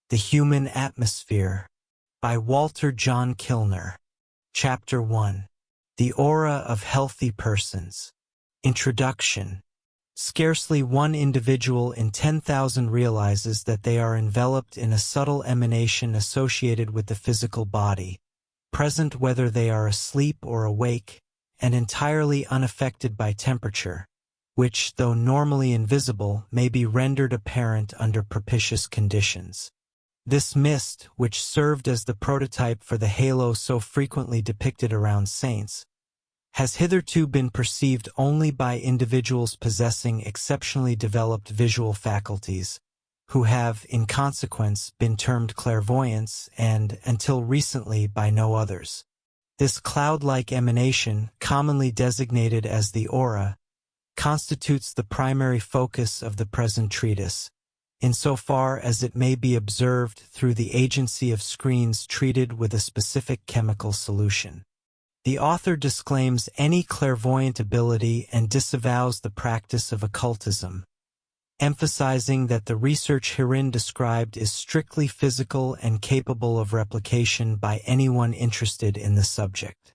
The Human Atmosphere by Walter John Kilner. Chapter 1. The Aura of Healthy Persons. Introduction. Scarcely one individual in 10,000 realizes that they are enveloped in a subtle emanation associated with the physical body, present whether they are asleep or awake, and entirely unaffected by temperature, which, though normally invisible, may be rendered apparent under propitious conditions. This mist, which served as the prototype for the halo so frequently depicted around saints, has hitherto been perceived only by individuals possessing exceptionally developed visual faculties, who have, in consequence, been termed clairvoyants and, until recently, by no others. This cloud-like emanation, commonly designated as the aura, constitutes the primary focus of the present treatise, insofar as it may be observed through the agency of screens treated with a specific chemical solution. The author disclaims any clairvoyant ability and disavows the practice of occultism, emphasizing that the research herein described is strictly physical and capable of replication by anyone interested in the subject.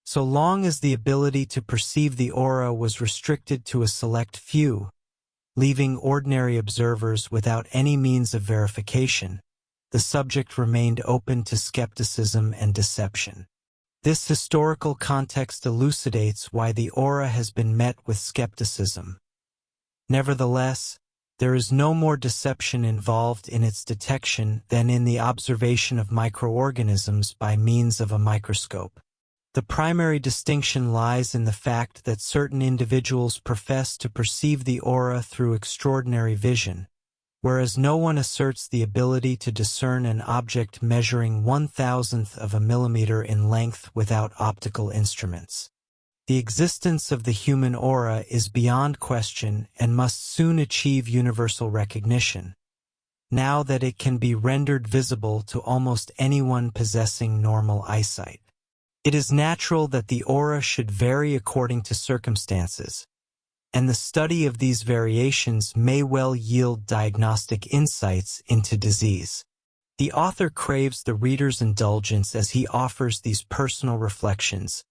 So long as the ability to perceive the aura was restricted to a select few, leaving ordinary observers without any means of verification, the subject remained open to skepticism and deception. This historical context elucidates why the aura has been met with skepticism. Nevertheless, there is no more deception involved in its detection than in the observation of microorganisms by means of a microscope. The primary distinction lies in the fact that certain individuals profess to perceive the aura through extraordinary vision, whereas no one asserts the ability to discern an object measuring 1/1000th of a millimeter in length without optical instruments. The existence of the human aura is beyond question and must soon achieve universal recognition, now that it can be rendered visible to almost anyone possessing normal eyesight. It is natural that the aura should vary according to circumstances, and the study of these variations may well yield diagnostic insights into disease. The author craves the reader's indulgence as he offers these personal reflections,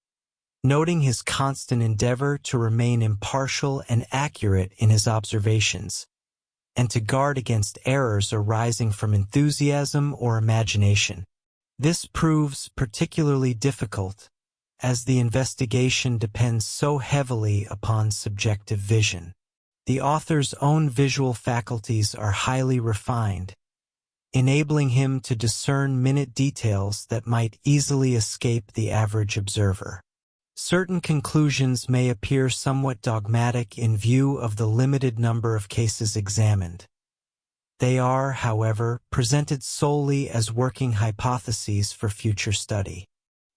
noting his constant endeavor to remain impartial and accurate in his observations, and to guard against errors arising from enthusiasm or imagination. This proves particularly difficult, as the investigation depends so heavily upon subjective vision. The author's own visual faculties are highly refined, enabling him to discern minute details that might easily escape the average observer. Certain conclusions may appear somewhat dogmatic in view of the limited number of cases examined. They are, however, presented solely as working hypotheses for future study.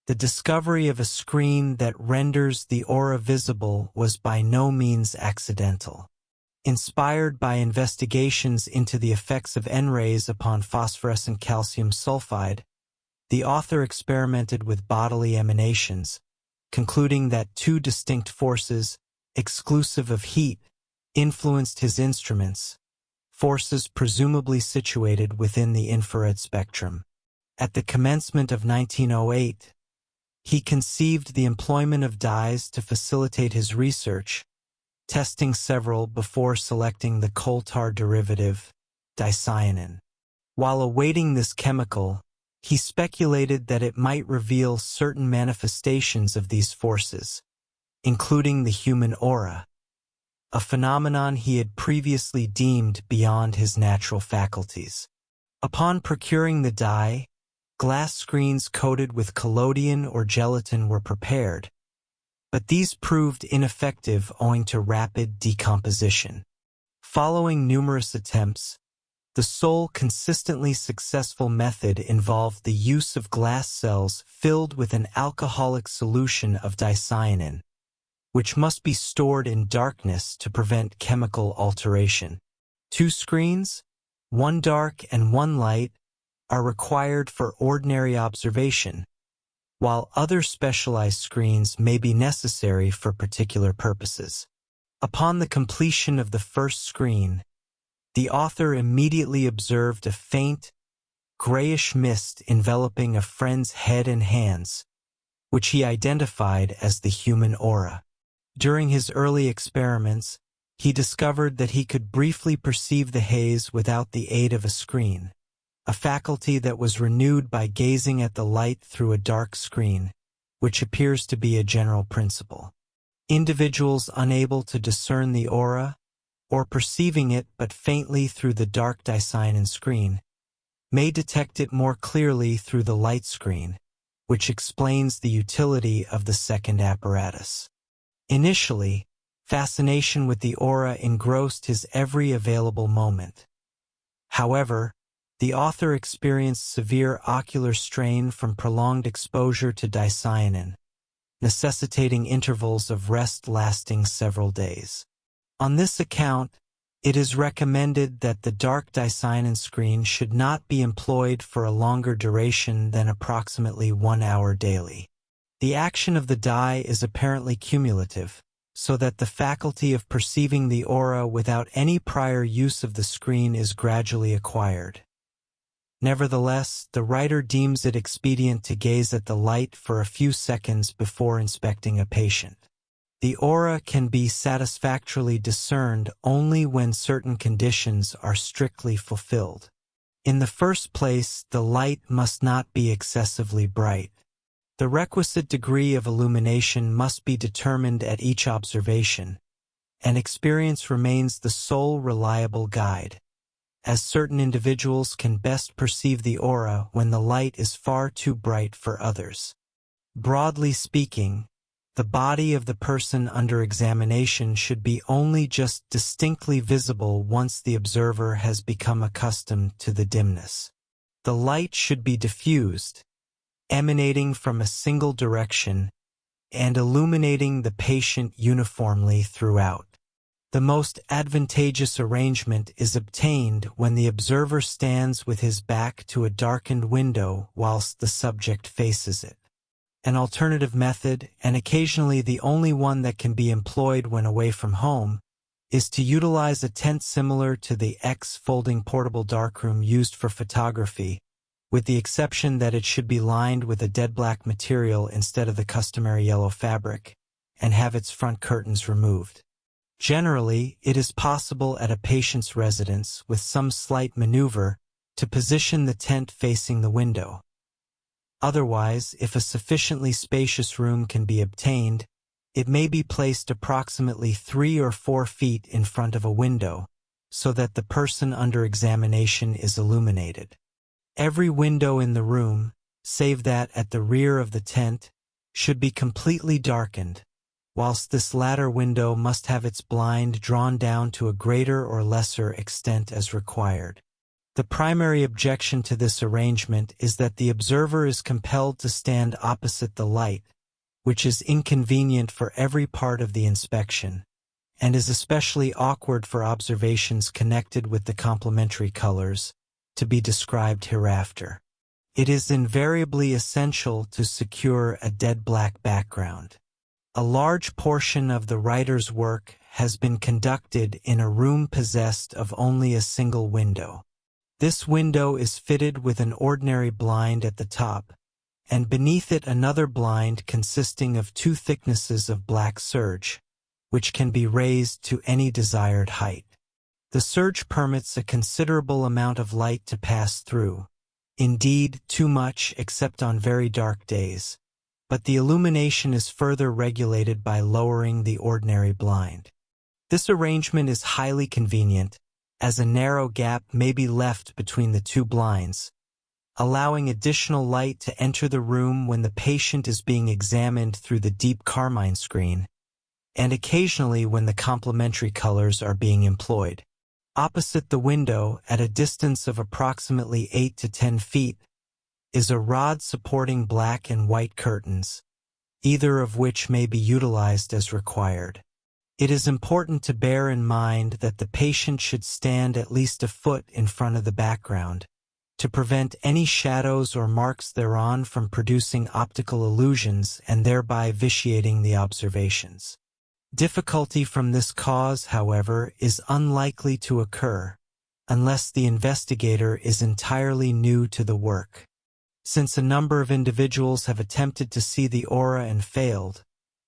The discovery of a screen that renders the aura visible was by no means accidental. Inspired by investigations into the effects of N-rays upon phosphorescent calcium sulfide, the author experimented with bodily emanations, concluding that two distinct forces, exclusive of heat, influenced his instruments, forces presumably situated within the infrared spectrum. At the commencement of 1908, he conceived the employment of dyes to facilitate his research, testing several before selecting the coal tar derivative, dicyanin. While awaiting this chemical, he speculated that it might reveal certain manifestations of these forces, including the human aura, a phenomenon he had previously deemed beyond his natural faculties. Upon procuring the dye, glass screens coated with collodion or gelatin were prepared, but these proved ineffective owing to rapid decomposition. Following numerous attempts, the sole consistently successful method involved the use of glass cells filled with an alcoholic solution of dicyanin, which must be stored in darkness to prevent chemical alteration. 2 screens, one dark and one light, are required for ordinary observation, while other specialized screens may be necessary for particular purposes. Upon the completion of the first screen, the author immediately observed a faint, grayish mist enveloping a friend's head and hands, which he identified as the human aura. During his early experiments, he discovered that he could briefly perceive the haze without the aid of a screen, a faculty that was renewed by gazing at the light through a dark screen, which appears to be a general principle. Individuals unable to discern the aura, or perceiving it but faintly through the dark dicyanin screen, may detect it more clearly through the light screen, which explains the utility of the second apparatus. Initially, fascination with the aura engrossed his every available moment. However, the author experienced severe ocular strain from prolonged exposure to dicyanin, necessitating intervals of rest lasting several days. On this account, it is recommended that the dark dicyanin screen should not be employed for a longer duration than approximately 1 hour daily. The action of the dye is apparently cumulative, so that the faculty of perceiving the aura without any prior use of the screen is gradually acquired. Nevertheless, the writer deems it expedient to gaze at the light for a few seconds before inspecting a patient. The aura can be satisfactorily discerned only when certain conditions are strictly fulfilled. In the first place, the light must not be excessively bright. The requisite degree of illumination must be determined at each observation, and experience remains the sole reliable guide, as certain individuals can best perceive the aura when the light is far too bright for others. Broadly speaking, the body of the person under examination should be only just distinctly visible once the observer has become accustomed to the dimness. The light should be diffused, emanating from a single direction, and illuminating the patient uniformly throughout. The most advantageous arrangement is obtained when the observer stands with his back to a darkened window whilst the subject faces it. An alternative method, and occasionally the only one that can be employed when away from home, is to utilize a tent similar to the X-folding portable darkroom used for photography, with the exception that it should be lined with a dead black material instead of the customary yellow fabric, and have its front curtains removed. Generally, it is possible at a patient's residence, with some slight maneuver, to position the tent facing the window. Otherwise, if a sufficiently spacious room can be obtained, it may be placed approximately 3 or 4 feet in front of a window, so that the person under examination is illuminated. Every window in the room, save that at the rear of the tent, should be completely darkened, whilst this latter window must have its blind drawn down to a greater or lesser extent as required. The primary objection to this arrangement is that the observer is compelled to stand opposite the light, which is inconvenient for every part of the inspection, and is especially awkward for observations connected with the complementary colors, to be described hereafter. It is invariably essential to secure a dead black background. A large portion of the writer's work has been conducted in a room possessed of only a single window. This window is fitted with an ordinary blind at the top, and beneath it another blind consisting of 2 thicknesses of black serge, which can be raised to any desired height. The serge permits a considerable amount of light to pass through, indeed too much except on very dark days, but the illumination is further regulated by lowering the ordinary blind. This arrangement is highly convenient, as a narrow gap may be left between the 2 blinds, allowing additional light to enter the room when the patient is being examined through the deep carmine screen, and occasionally when the complementary colors are being employed. Opposite the window, at a distance of approximately 8 to 10 feet, is a rod supporting black and white curtains, either of which may be utilized as required. It is important to bear in mind that the patient should stand at least a foot in front of the background, to prevent any shadows or marks thereon from producing optical illusions and thereby vitiating the observations. Difficulty from this cause, however, is unlikely to occur, unless the investigator is entirely new to the work. Since a number of individuals have attempted to see the aura and failed,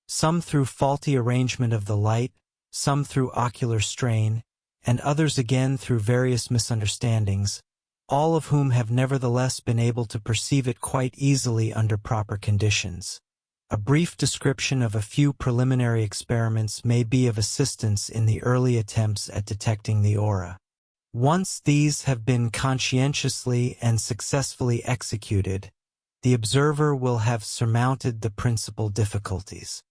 some through faulty arrangement of the light, some through ocular strain, and others again through various misunderstandings, all of whom have nevertheless been able to perceive it quite easily under proper conditions. A brief description of a few preliminary experiments may be of assistance in the early attempts at detecting the aura. Once these have been conscientiously and successfully executed, the observer will have surmounted the principal difficulties.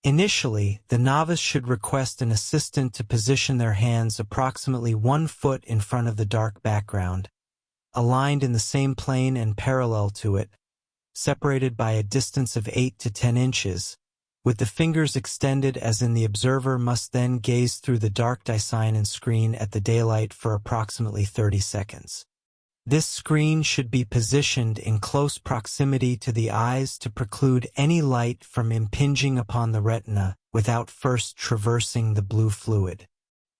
Initially, the novice should request an assistant to position their hands approximately 1 foot in front of the dark background, aligned in the same plane and parallel to it, separated by a distance of 8 to 10 inches, with the fingers extended, as in the observer must then gaze through the dark dicyanin screen at the daylight for approximately 30 seconds. This screen should be positioned in close proximity to the eyes to preclude any light from impinging upon the retina without first traversing the blue fluid.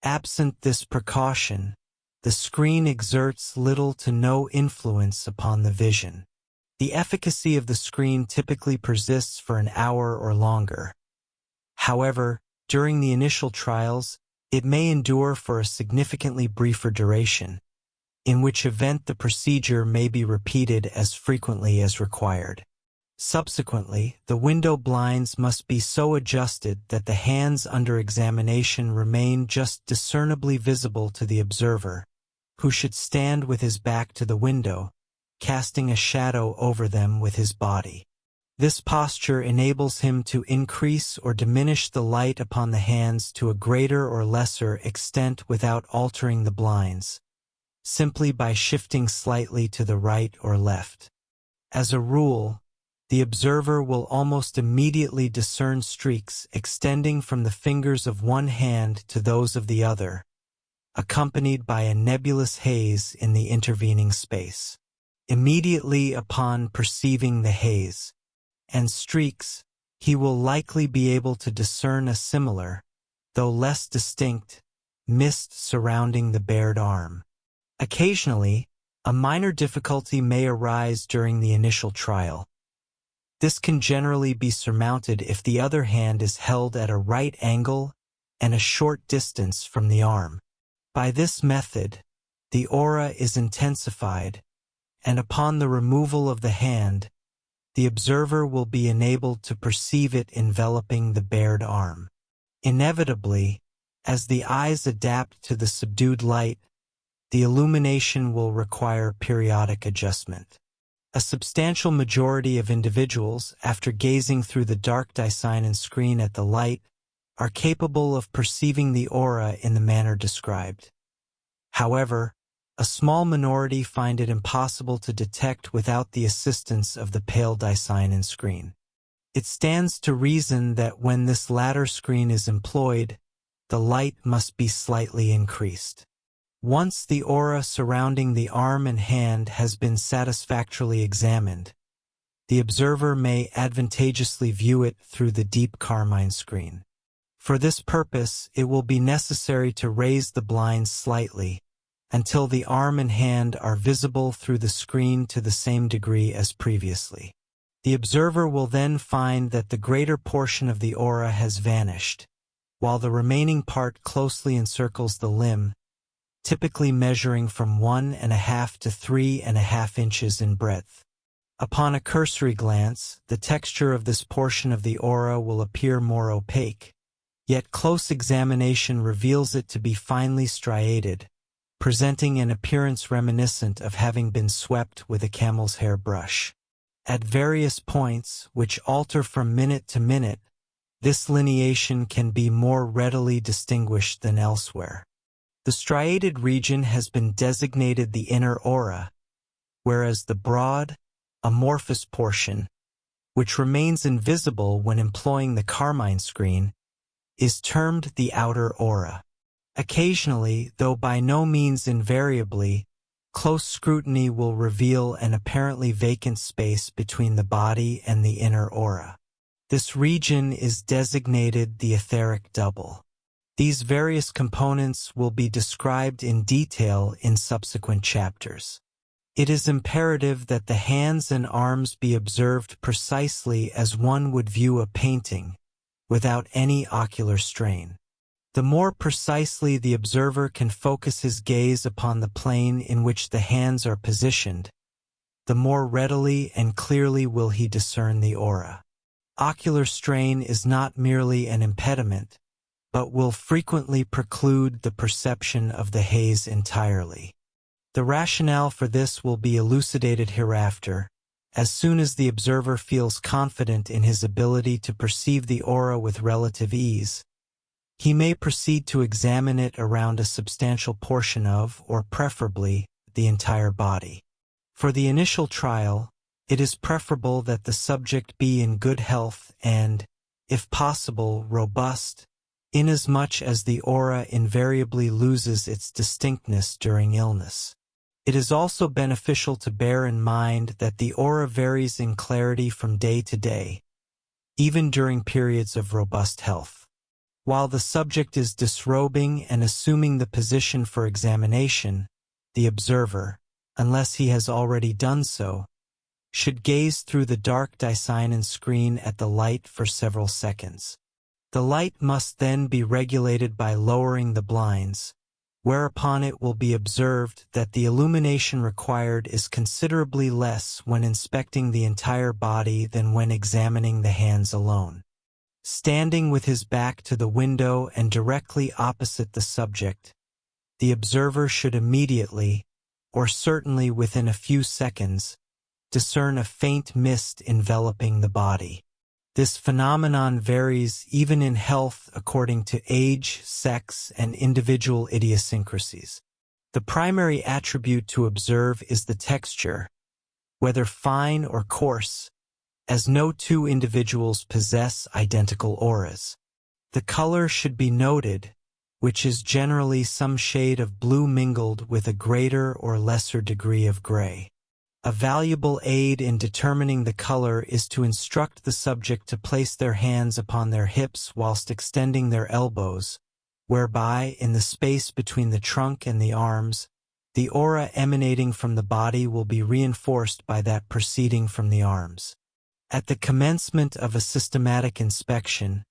Absent this precaution, the screen exerts little to no influence upon the vision. The efficacy of the screen typically persists for an hour or longer. However, during the initial trials, it may endure for a significantly briefer duration, in which event the procedure may be repeated as frequently as required. Subsequently, the window blinds must be so adjusted that the hands under examination remain just discernibly visible to the observer, who should stand with his back to the window, casting a shadow over them with his body. This posture enables him to increase or diminish the light upon the hands to a greater or lesser extent without altering the blinds, simply by shifting slightly to the right or left. As a rule, the observer will almost immediately discern streaks extending from the fingers of one hand to those of the other, accompanied by a nebulous haze in the intervening space. Immediately upon perceiving the haze and streaks, he will likely be able to discern a similar, though less distinct, mist surrounding the bared arm. Occasionally, a minor difficulty may arise during the initial trial. This can generally be surmounted if the other hand is held at a right angle and a short distance from the arm. By this method, the aura is intensified, and upon the removal of the hand, the observer will be enabled to perceive it enveloping the bared arm. Inevitably, as the eyes adapt to the subdued light, the illumination will require periodic adjustment. A substantial majority of individuals, after gazing through the dark dicyanin screen at the light, are capable of perceiving the aura in the manner described. However, a small minority find it impossible to detect without the assistance of the pale dicyanin screen. It stands to reason that when this latter screen is employed, the light must be slightly increased. Once the aura surrounding the arm and hand has been satisfactorily examined, the observer may advantageously view it through the deep carmine screen. For this purpose, it will be necessary to raise the blinds slightly until the arm and hand are visible through the screen to the same degree as previously. The observer will then find that the greater portion of the aura has vanished, while the remaining part closely encircles the limb, typically measuring from 1.5 to 3.5 inches in breadth. Upon a cursory glance, the texture of this portion of the aura will appear more opaque, yet close examination reveals it to be finely striated, presenting an appearance reminiscent of having been swept with a camel's hair brush. At various points, which alter from minute to minute, this lineation can be more readily distinguished than elsewhere. The striated region has been designated the inner aura, whereas the broad, amorphous portion, which remains invisible when employing the carmine screen, is termed the outer aura. Occasionally, though by no means invariably, close scrutiny will reveal an apparently vacant space between the body and the inner aura. This region is designated the etheric double. These various components will be described in detail in subsequent chapters. It is imperative that the hands and arms be observed precisely as one would view a painting, without any ocular strain. The more precisely the observer can focus his gaze upon the plane in which the hands are positioned, the more readily and clearly will he discern the aura. Ocular strain is not merely an impediment, but will frequently preclude the perception of the haze entirely. The rationale for this will be elucidated hereafter, as soon as the observer feels confident in his ability to perceive the aura with relative ease. He may proceed to examine it around a substantial portion of, or preferably, the entire body. For the initial trial, it is preferable that the subject be in good health and, if possible, robust, inasmuch as the aura invariably loses its distinctness during illness. It is also beneficial to bear in mind that the aura varies in clarity from day to day, even during periods of robust health. While the subject is disrobing and assuming the position for examination, the observer, unless he has already done so, should gaze through the dark dicyanin screen at the light for several seconds. The light must then be regulated by lowering the blinds, whereupon it will be observed that the illumination required is considerably less when inspecting the entire body than when examining the hands alone. Standing with his back to the window and directly opposite the subject, the observer should immediately, or certainly within a few seconds, discern a faint mist enveloping the body. This phenomenon varies even in health according to age, sex, and individual idiosyncrasies. The primary attribute to observe is the texture, whether fine or coarse, as no two individuals possess identical auras. The color should be noted, which is generally some shade of blue mingled with a greater or lesser degree of gray. A valuable aid in determining the color is to instruct the subject to place their hands upon their hips whilst extending their elbows, whereby, in the space between the trunk and the arms, the aura emanating from the body will be reinforced by that proceeding from the arms. At the commencement of a systematic inspection,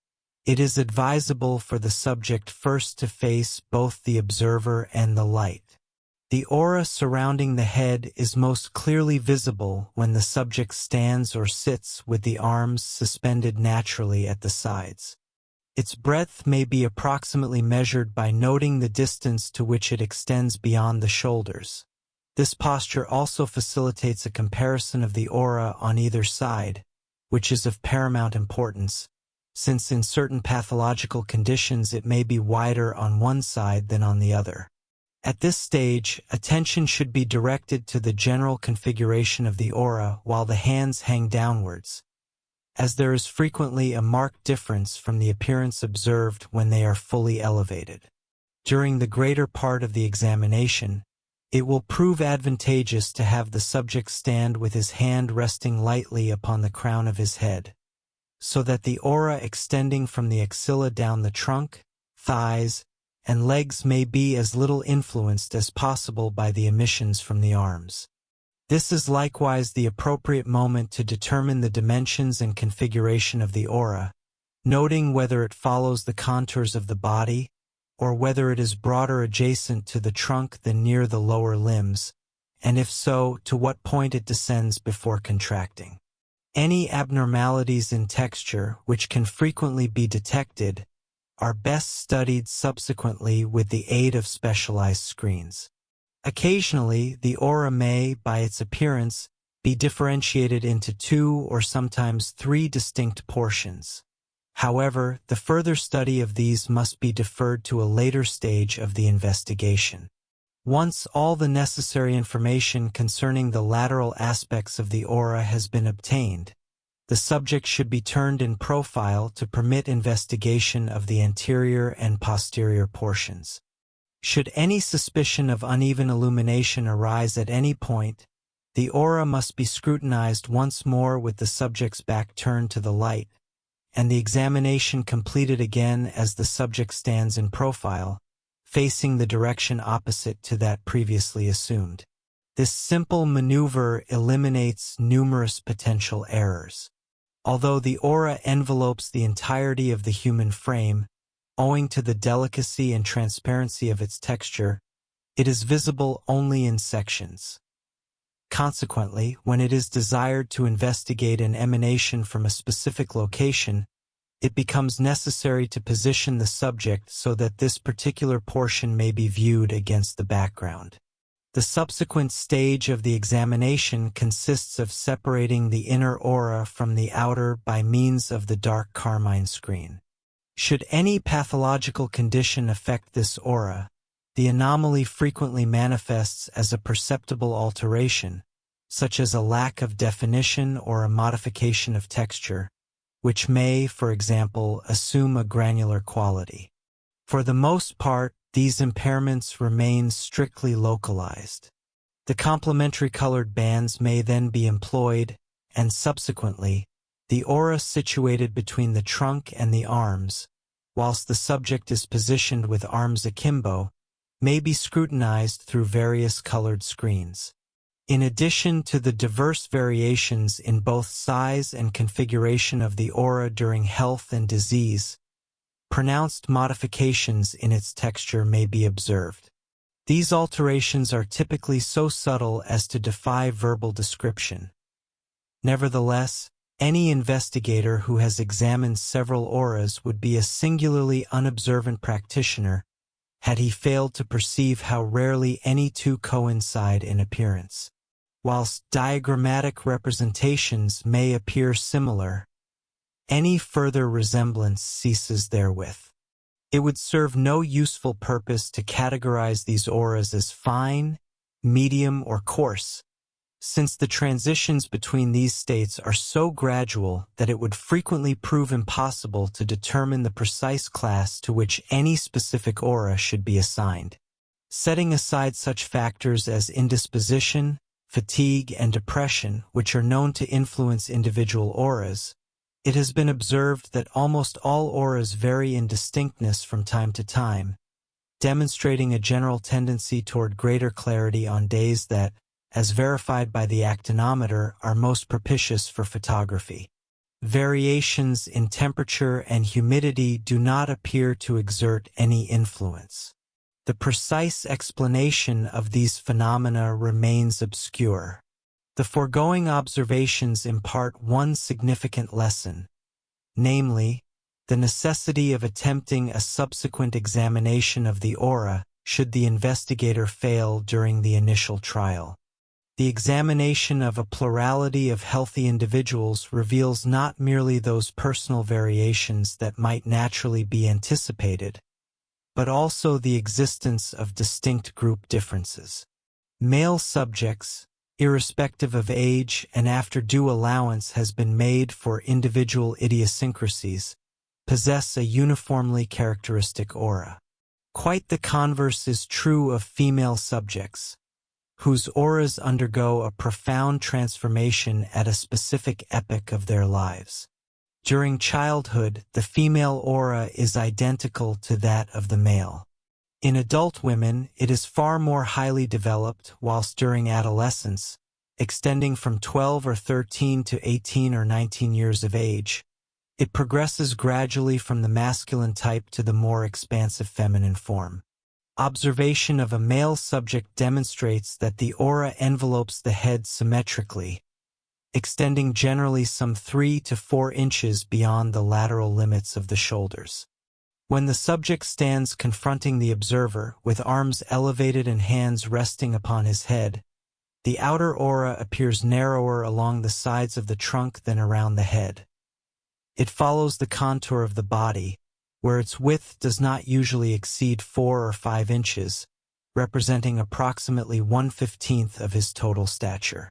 it is advisable for the subject first to face both the observer and the light. The aura surrounding the head is most clearly visible when the subject stands or sits with the arms suspended naturally at the sides. Its breadth may be approximately measured by noting the distance to which it extends beyond the shoulders. This posture also facilitates a comparison of the aura on either side, which is of paramount importance, since in certain pathological conditions it may be wider on one side than on the other. At this stage, attention should be directed to the general configuration of the aura while the hands hang downwards, as there is frequently a marked difference from the appearance observed when they are fully elevated. During the greater part of the examination, it will prove advantageous to have the subject stand with his hand resting lightly upon the crown of his head, so that the aura extending from the axilla down the trunk, thighs, and legs may be as little influenced as possible by the emissions from the arms. This is likewise the appropriate moment to determine the dimensions and configuration of the aura, noting whether it follows the contours of the body, or whether it is broader adjacent to the trunk than near the lower limbs, and if so, to what point it descends before contracting. Any abnormalities in texture, which can frequently be detected, are best studied subsequently with the aid of specialized screens. Occasionally, the aura may, by its appearance, be differentiated into 2 or sometimes 3 distinct portions. However, the further study of these must be deferred to a later stage of the investigation. Once all the necessary information concerning the lateral aspects of the aura has been obtained, the subject should be turned in profile to permit investigation of the anterior and posterior portions. Should any suspicion of uneven illumination arise at any point, the aura must be scrutinized once more with the subject's back turned to the light, and the examination completed again as the subject stands in profile, facing the direction opposite to that previously assumed. This simple maneuver eliminates numerous potential errors. Although the aura envelopes the entirety of the human frame, owing to the delicacy and transparency of its texture, it is visible only in sections. Consequently, when it is desired to investigate an emanation from a specific location, it becomes necessary to position the subject so that this particular portion may be viewed against the background. The subsequent stage of the examination consists of separating the inner aura from the outer by means of the dark carmine screen. Should any pathological condition affect this aura, the anomaly frequently manifests as a perceptible alteration, such as a lack of definition or a modification of texture, which may, for example, assume a granular quality. For the most part, these impairments remain strictly localized. The complementary colored bands may then be employed, and subsequently, the aura situated between the trunk and the arms, whilst the subject is positioned with arms akimbo, may be scrutinized through various colored screens. In addition to the diverse variations in both size and configuration of the aura during health and disease, pronounced modifications in its texture may be observed. These alterations are typically so subtle as to defy verbal description. Nevertheless, any investigator who has examined several auras would be a singularly unobservant practitioner had he failed to perceive how rarely any two coincide in appearance. Whilst diagrammatic representations may appear similar, any further resemblance ceases therewith. It would serve no useful purpose to categorize these auras as fine, medium, or coarse, since the transitions between these states are so gradual that it would frequently prove impossible to determine the precise class to which any specific aura should be assigned. Setting aside such factors as indisposition, fatigue, and depression, which are known to influence individual auras, it has been observed that almost all auras vary in distinctness from time to time, demonstrating a general tendency toward greater clarity on days that, as verified by the actinometer, are most propitious for photography. Variations in temperature and humidity do not appear to exert any influence. The precise explanation of these phenomena remains obscure. The foregoing observations impart one significant lesson, namely, the necessity of attempting a subsequent examination of the aura should the investigator fail during the initial trial. The examination of a plurality of healthy individuals reveals not merely those personal variations that might naturally be anticipated, but also the existence of distinct group differences. Male subjects, irrespective of age and after due allowance has been made for individual idiosyncrasies, possess a uniformly characteristic aura. Quite the converse is true of female subjects, whose auras undergo a profound transformation at a specific epoch of their lives. During childhood, the female aura is identical to that of the male. In adult women, it is far more highly developed, whilst during adolescence, extending from 12 or 13 to 18 or 19 years of age, it progresses gradually from the masculine type to the more expansive feminine form. Observation of a male subject demonstrates that the aura envelopes the head symmetrically, extending generally some 3 to 4 inches beyond the lateral limits of the shoulders. When the subject stands confronting the observer, with arms elevated and hands resting upon his head, the outer aura appears narrower along the sides of the trunk than around the head. It follows the contour of the body, where its width does not usually exceed 4 or 5 inches, representing approximately 1/15 of his total stature.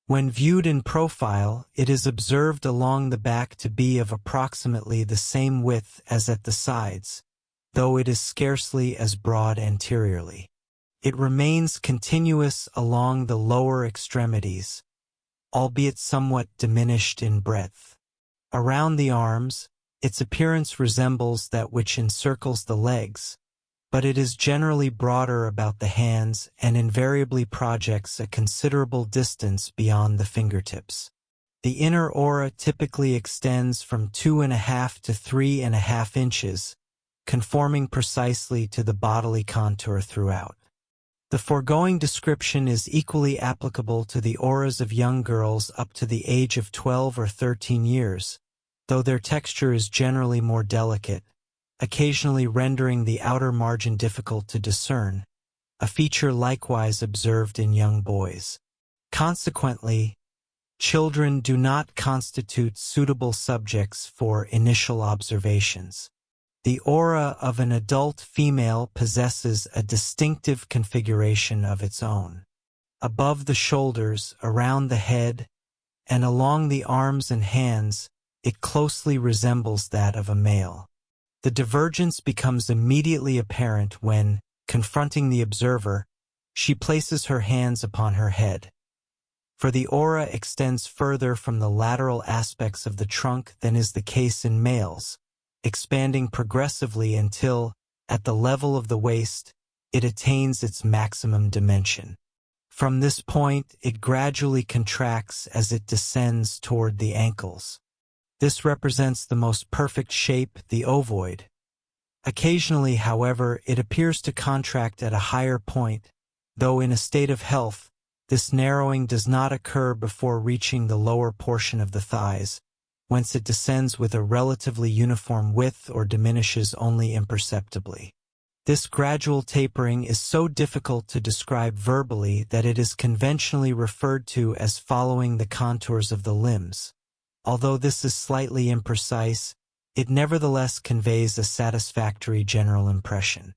When viewed in profile, it is observed along the back to be of approximately the same width as at the sides, though it is scarcely as broad anteriorly. It remains continuous along the lower extremities, albeit somewhat diminished in breadth. Around the arms, Its appearance resembles that which encircles the legs, but it is generally broader about the hands and invariably projects a considerable distance beyond the fingertips. The inner aura typically extends from 2.5 to 3.5 inches, conforming precisely to the bodily contour throughout. The foregoing description is equally applicable to the auras of young girls up to the age of 12 or 13 years, though their texture is generally more delicate, occasionally rendering the outer margin difficult to discern, a feature likewise observed in young boys. Consequently, children do not constitute suitable subjects for initial observations. The aura of an adult female possesses a distinctive configuration of its own. Above the shoulders, around the head, and along the arms and hands, it closely resembles that of a male. The divergence becomes immediately apparent when, confronting the observer, she places her hands upon her head. For the aura extends further from the lateral aspects of the trunk than is the case in males, expanding progressively until, at the level of the waist, it attains its maximum dimension. From this point, it gradually contracts as it descends toward the ankles. This represents the most perfect shape, the ovoid. Occasionally, however, it appears to contract at a higher point, though in a state of health, this narrowing does not occur before reaching the lower portion of the thighs, whence it descends with a relatively uniform width or diminishes only imperceptibly. This gradual tapering is so difficult to describe verbally that it is conventionally referred to as following the contours of the limbs. Although this is slightly imprecise, it nevertheless conveys a satisfactory general impression.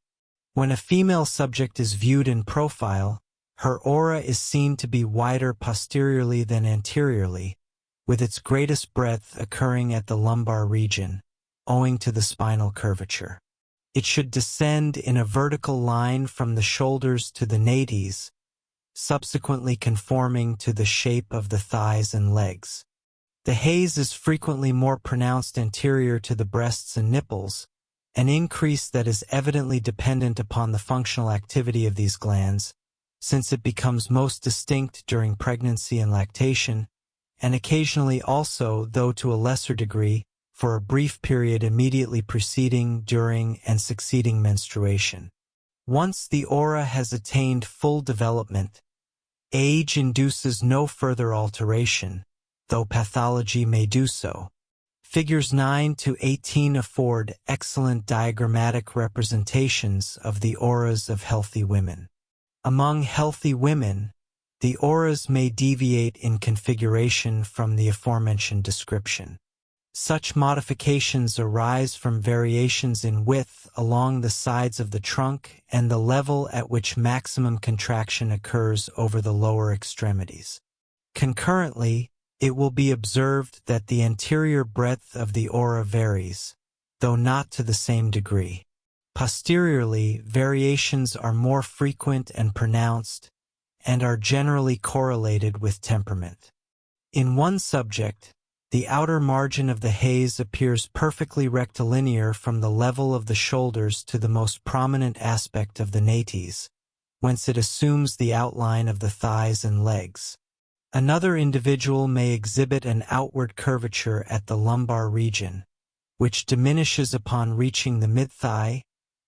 When a female subject is viewed in profile, her aura is seen to be wider posteriorly than anteriorly, with its greatest breadth occurring at the lumbar region, owing to the spinal curvature. It should descend in a vertical line from the shoulders to the nates, subsequently conforming to the shape of the thighs and legs. The haze is frequently more pronounced anterior to the breasts and nipples, an increase that is evidently dependent upon the functional activity of these glands, since it becomes most distinct during pregnancy and lactation, and occasionally also, though to a lesser degree, for a brief period immediately preceding, during, and succeeding menstruation. Once the aura has attained full development, age induces no further alteration, though pathology may do so. Figures 9 to 18 afford excellent diagrammatic representations of the auras of healthy women. Among healthy women, the auras may deviate in configuration from the aforementioned description. Such modifications arise from variations in width along the sides of the trunk and the level at which maximum contraction occurs over the lower extremities. Concurrently, it will be observed that the anterior breadth of the aura varies, though not to the same degree. Posteriorly, variations are more frequent and pronounced, and are generally correlated with temperament. In one subject, the outer margin of the haze appears perfectly rectilinear from the level of the shoulders to the most prominent aspect of the nates, whence it assumes the outline of the thighs and legs. Another individual may exhibit an outward curvature at the lumbar region, which diminishes upon reaching the mid-thigh,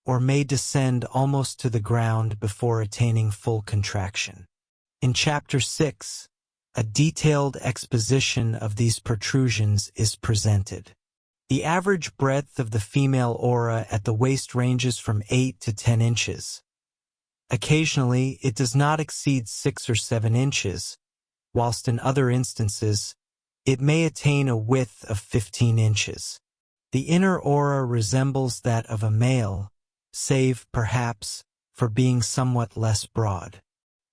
or may descend almost to the ground before attaining full contraction. In Chapter 6, a detailed exposition of these protrusions is presented. The average breadth of the female aura at the waist ranges from 8 to 10 inches. Occasionally, it does not exceed 6 or 7 inches, whilst in other instances, it may attain a width of 15 inches. The inner aura resembles that of a male, save, perhaps, for being somewhat less broad.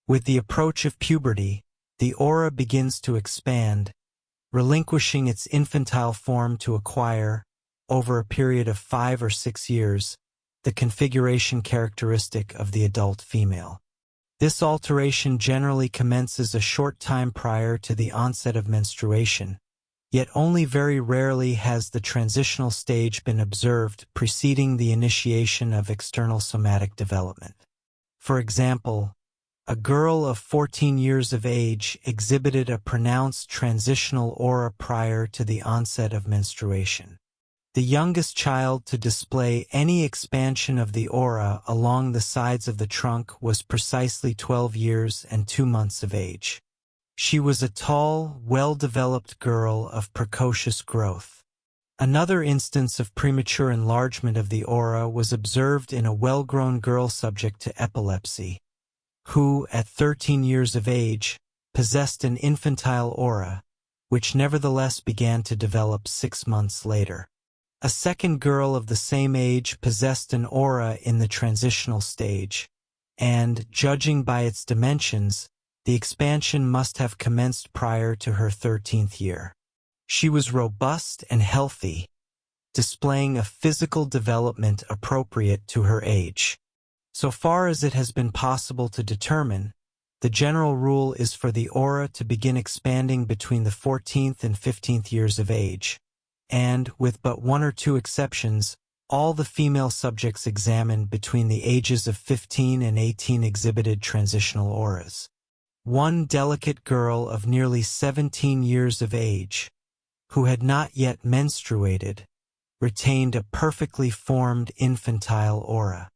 With the approach of puberty, the aura begins to expand, relinquishing its infantile form to acquire, over a period of 5 or 6 years, the configuration characteristic of the adult female. This alteration generally commences a short time prior to the onset of menstruation, Yet only very rarely has the transitional stage been observed preceding the initiation of external somatic development. For example, a girl of 14 years of age exhibited a pronounced transitional aura prior to the onset of menstruation. The youngest child to display any expansion of the aura along the sides of the trunk was precisely 12 years and 2 months of age. She was a tall, well-developed girl of precocious growth. Another instance of premature enlargement of the aura was observed in a well-grown girl subject to epilepsy, who, at 13 years of age, possessed an infantile aura, which nevertheless began to develop 6 months later. A second girl of the same age possessed an aura in the transitional stage, and, judging by its dimensions, the expansion must have commenced prior to her 13th year. She was robust and healthy, displaying a physical development appropriate to her age. So far as it has been possible to determine, the general rule is for the aura to begin expanding between the 14th and 15th years of age, and, with but 1 or 2 exceptions, all the female subjects examined between the ages of 15 and 18 exhibited transitional auras. One delicate girl of nearly 17 years of age, who had not yet menstruated, retained a perfectly formed infantile aura.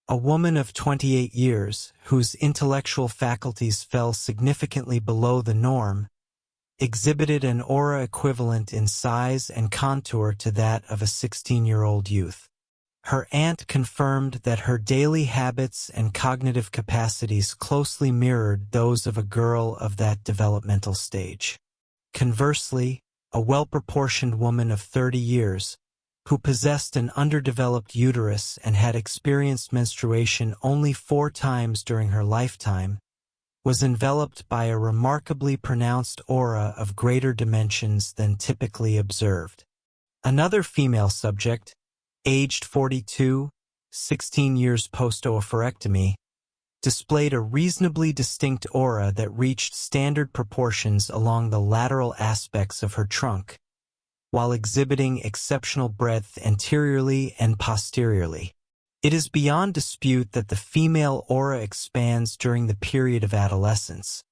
A woman of 28 years, whose intellectual faculties fell significantly below the norm, exhibited an aura equivalent in size and contour to that of a 16-year-old youth. Her aunt confirmed that her daily habits and cognitive capacities closely mirrored those of a girl of that developmental stage. Conversely, a well-proportioned woman of 30 years, who possessed an underdeveloped uterus and had experienced menstruation only 4 times during her lifetime, was enveloped by a remarkably pronounced aura of greater dimensions than typically observed. Another female subject, aged 42, 16 years post-oophorectomy, displayed a reasonably distinct aura that reached standard proportions along the lateral aspects of her trunk, while exhibiting exceptional breadth anteriorly and posteriorly. It is beyond dispute that the female aura expands during the period of adolescence.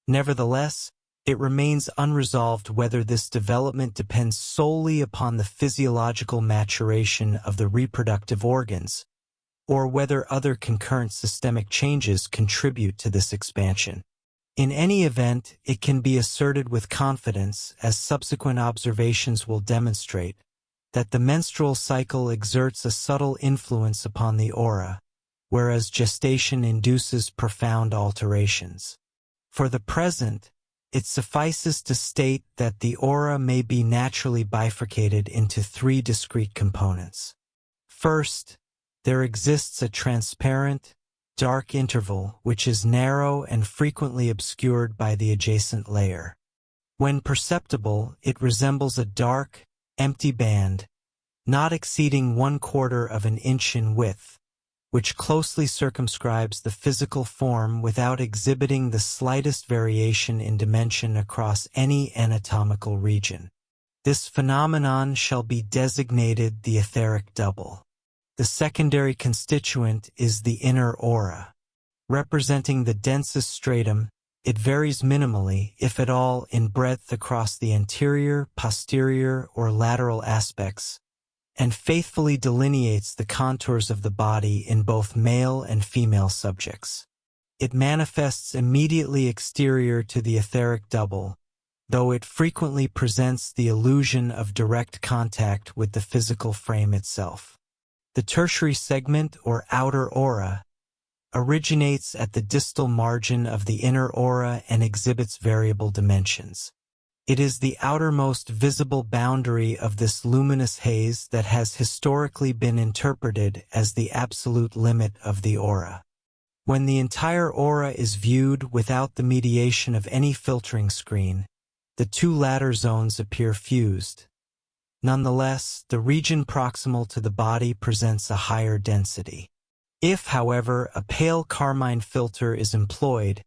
Nevertheless, it remains unresolved whether this development depends solely upon the physiological maturation of the reproductive organs, or whether other concurrent systemic changes contribute to this expansion. In any event, it can be asserted with confidence, as subsequent observations will demonstrate, that the menstrual cycle exerts a subtle influence upon the aura, whereas gestation induces profound alterations. For the present, it suffices to state that the aura may be naturally bifurcated into 3 discrete components. First, there exists a transparent, dark interval which is narrow and frequently obscured by the adjacent layer. When perceptible, it resembles a dark, empty band, not exceeding 1/4 of an inch in width, which closely circumscribes the physical form without exhibiting the slightest variation in dimension across any anatomical region. This phenomenon shall be designated the etheric double. The secondary constituent is the inner aura. Representing the densest stratum, it varies minimally, if at all, in breadth across the anterior, posterior, or lateral aspects, and faithfully delineates the contours of the body in both male and female subjects. It manifests immediately exterior to the etheric double, though it frequently presents the illusion of direct contact with the physical frame itself. The tertiary segment, or outer aura, originates at the distal margin of the inner aura and exhibits variable dimensions. It is the outermost visible boundary of this luminous haze that has historically been interpreted as the absolute limit of the aura. When the entire aura is viewed without the mediation of any filtering screen, the 2 latter zones appear fused. Nonetheless, the region proximal to the body presents a higher density. If, however, a pale carmine filter is employed,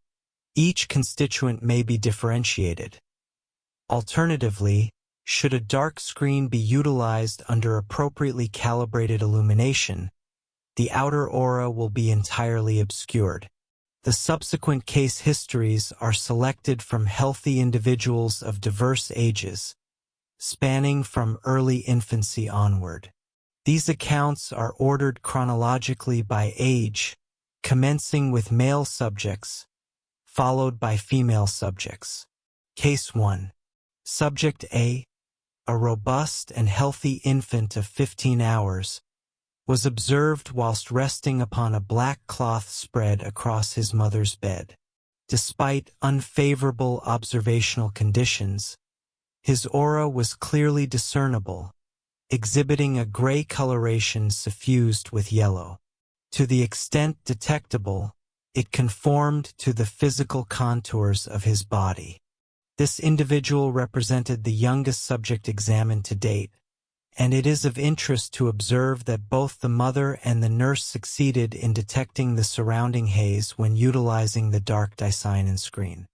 each constituent may be differentiated. Alternatively, Should a dark screen be utilized under appropriately calibrated illumination, the outer aura will be entirely obscured. The subsequent case histories are selected from healthy individuals of diverse ages, spanning from early infancy onward. These accounts are ordered chronologically by age, commencing with male subjects, followed by female subjects. Case 1. Subject A, a robust and healthy infant of 15 hours, was observed whilst resting upon a black cloth spread across his mother's bed. Despite unfavorable observational conditions, his aura was clearly discernible, exhibiting a gray coloration suffused with yellow. To the extent detectable, it conformed to the physical contours of his body. This individual represented the youngest subject examined to date, and it is of interest to observe that both the mother and the nurse succeeded in detecting the surrounding haze when utilizing the dark dicyanin screen.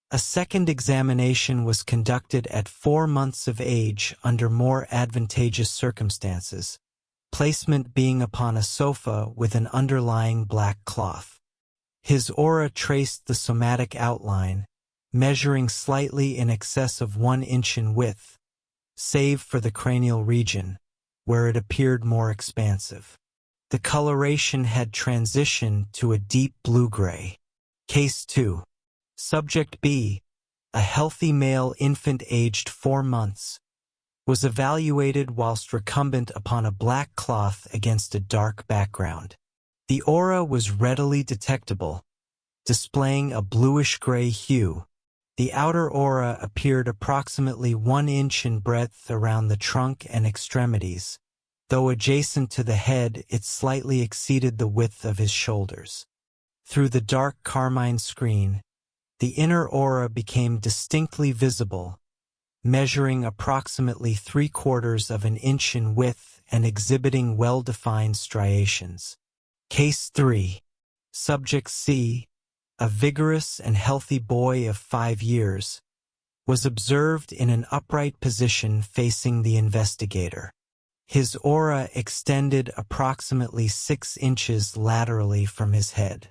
A second examination was conducted at 4 months of age under more advantageous circumstances, placement being upon a sofa with an underlying black cloth. His aura traced the somatic outline, measuring slightly in excess of 1 inch in width, save for the cranial region, where it appeared more expansive. The coloration had transitioned to a deep blue-gray. Case 2. Subject B, a healthy male infant aged 4 months, was evaluated whilst recumbent upon a black cloth against a dark background. The aura was readily detectable, displaying a bluish-gray hue. The outer aura appeared approximately 1 inch in breadth around the trunk and extremities, though adjacent to the head it slightly exceeded the width of his shoulders. Through the dark carmine screen, the inner aura became distinctly visible, measuring approximately 3/4 of an inch in width and exhibiting well-defined striations. Case 3. Subject C, a vigorous and healthy boy of 5 years, was observed in an upright position facing the investigator. His aura extended approximately 6 inches laterally from his head.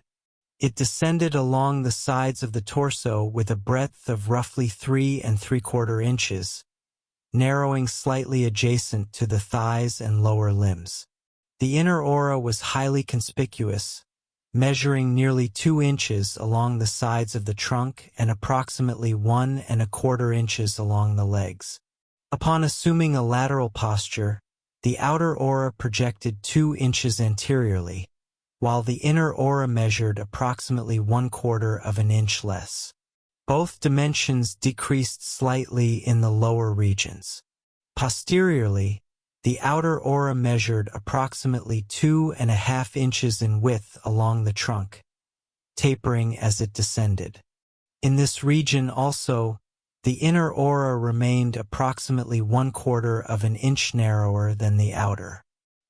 It descended along the sides of the torso with a breadth of roughly 3 3/4 inches, narrowing slightly adjacent to the thighs and lower limbs. The inner aura was highly conspicuous, measuring nearly 2 inches along the sides of the trunk and approximately 1 1/4 inches along the legs. Upon assuming a lateral posture, the outer aura projected 2 inches anteriorly, while the inner aura measured approximately 1/4 of an inch less. Both dimensions decreased slightly in the lower regions. Posteriorly, the outer aura measured approximately 2.5 inches in width along the trunk, tapering as it descended. In this region also, the inner aura remained approximately 1/4 of an inch narrower than the outer.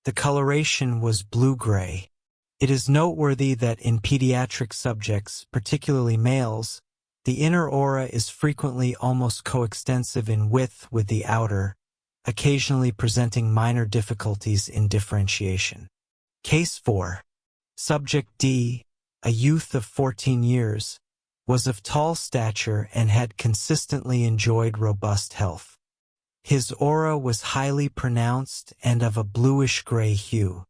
The coloration was blue-gray. It is noteworthy that in pediatric subjects, particularly males, the inner aura is frequently almost coextensive in width with the outer, occasionally presenting minor difficulties in differentiation. Case 4. Subject D, a youth of 14 years, was of tall stature and had consistently enjoyed robust health. His aura was highly pronounced and of a bluish-gray hue.